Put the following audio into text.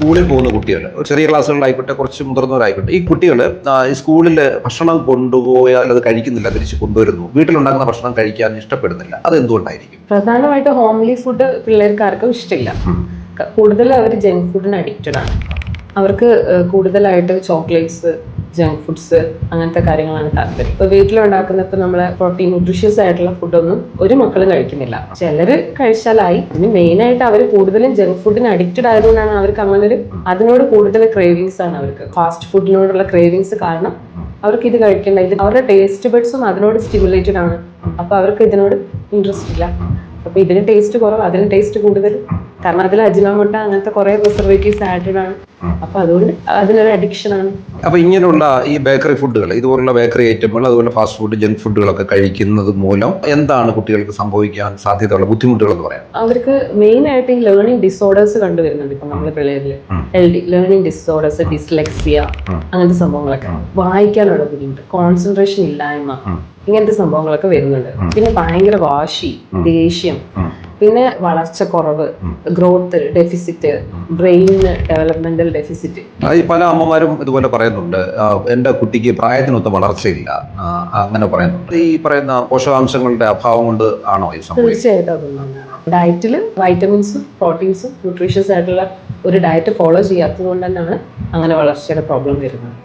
സ്കൂളിൽ പോകുന്ന കുട്ടികൾ ചെറിയ ക്ലാസ്സുകളിലായിക്കോട്ടെ കുറച്ച് മുതിർന്നവരായിക്കോട്ടെ ഈ കുട്ടികൾ ഈ സ്കൂളിൽ ഭക്ഷണം കൊണ്ടുപോയാൽ അത് കഴിക്കുന്നില്ല, തിരിച്ച് കൊണ്ടുവരുന്നു, വീട്ടിലുണ്ടാക്കുന്ന ഭക്ഷണം കഴിക്കാൻ ഇഷ്ടപ്പെടുന്നില്ല, അത് എന്തുകൊണ്ടായിരിക്കും? പ്രധാനമായിട്ട് ഹോംലി ഫുഡ് പിള്ളേർക്ക് ആർക്കും ഇഷ്ടമില്ല. കൂടുതൽ അവർ ജങ്ക് ഫുഡിന് അഡിക്റ്റഡ് ആണ്. അവർക്ക് കൂടുതലായിട്ട് ചോക്ലേറ്റ്സ്, ജങ്ക് ഫുഡ്സ് അങ്ങനത്തെ കാര്യങ്ങളാണ് താല്പര്യം. ഇപ്പോൾ വീട്ടിലുണ്ടാക്കുന്ന നമ്മളെ പ്രോട്ടീൻ ന്യൂട്രീഷ്യസ് ആയിട്ടുള്ള ഫുഡൊന്നും ഒരു മക്കളും കഴിക്കുന്നില്ല. ചിലർ കഴിച്ചാലായി. ഇതിന് മെയിനായിട്ട് അവർ കൂടുതലും ജങ്ക് ഫുഡിന് അഡിക്റ്റഡ് ആയതുകൊണ്ടാണ് അവർക്ക് അങ്ങനെ അതിനോട് കൂടുതൽ ക്രേവിങ്സ് ആണ്. അവർക്ക് ഫാസ്റ്റ് ഫുഡിനോടുള്ള ക്രേവിങ്സ് കാരണം അവർക്ക് ഇത് കഴിക്കേണ്ട. ഇത് അവരുടെ ടേസ്റ്റ് ബഡ്സും അതിനോട് സ്റ്റിമുലേറ്റഡ് ആണ്. അപ്പൊ അവർക്ക് ഇതിനോട് ഇൻട്രസ്റ്റ് ഇല്ല. അപ്പൊ ഇതിന് ടേസ്റ്റ് കുറവ്, അതിന് ടേസ്റ്റ് കൂടുതൽ. കാരണം അതിൽ അജിനോമോട്ട അങ്ങനത്തെ കുറെ പ്രിസർവേറ്റീവ്സ് ആഡഡ് ആണ്. അപ്പൊ അതുകൊണ്ട് അതിനൊരു അഡിക്ഷൻ ആണ്. അപ്പൊ ഇങ്ങനെയുള്ള ഈ ബേക്കറി ഫുഡുകൾ, ഇതുപോലുള്ള ബേക്കറി ഐറ്റങ്ങൾ, അതുപോലെ ഫാസ്റ്റ് ഫുഡ്, ജങ്ക് ഫുഡുകളൊക്കെ കഴിക്കുന്നത് മൂലം എന്താണ് കുട്ടികൾക്ക് സംഭവിക്കാൻ സാധ്യതയുള്ള ബുദ്ധിമുട്ടുകൾ എന്ന് പറയാം? അവർക്ക് മെയിൻ ആയിട്ട് ഈ ലേണിംഗ് ഡിസോർഡേഴ്സ് കണ്ടുവരുന്നുണ്ട് ഇപ്പൊ നമ്മുടെ പിള്ളേരില്. ലേണിംഗ് ഡിസോർഡേഴ്സ്, ഡിസ്ലെക്സിയ അങ്ങനത്തെ സംഭവങ്ങളൊക്കെ, വായിക്കാനുള്ള ബുദ്ധിമുട്ട്, കോൺസെൻട്രേഷൻ ഇല്ലായ്മ, ഇങ്ങനത്തെ സംഭവങ്ങളൊക്കെ വരുന്നുണ്ട്. പിന്നെ ഭയങ്കര വാശി, ദേഷ്യം, പിന്നെ വളർച്ച കുറവ്, ഗ്രോത്ത് ഡെഫിസിറ്റ്, ബ്രെയിനിന് ഡെവലപ്മെന്റൽ ഡെഫിസിറ്റ്. പല അമ്മമാരും ഇതുപോലെ പറയുന്നുണ്ട്, എൻ്റെ കുട്ടിക്ക് പ്രായത്തിനൊത്ത വളർച്ചയില്ല, അങ്ങനെ പറയുന്നുണ്ട്. ഈ പറയുന്ന പോഷകാംശങ്ങളുടെ അഭാവം കൊണ്ട് ആണോ ഈ സംഭവം? തീർച്ചയായിട്ടും അതൊന്നാണ്. ഡയറ്റിൽ വൈറ്റമിൻസും പ്രോട്ടീൻസും ന്യൂട്രീഷ്യസ് ആയിട്ടുള്ള ഒരു ഡയറ്റ് ഫോളോ ചെയ്യാത്തത് കൊണ്ട് തന്നെയാണ് അങ്ങനെ വളർച്ചയുടെ പ്രോബ്ലം വരുന്നത്.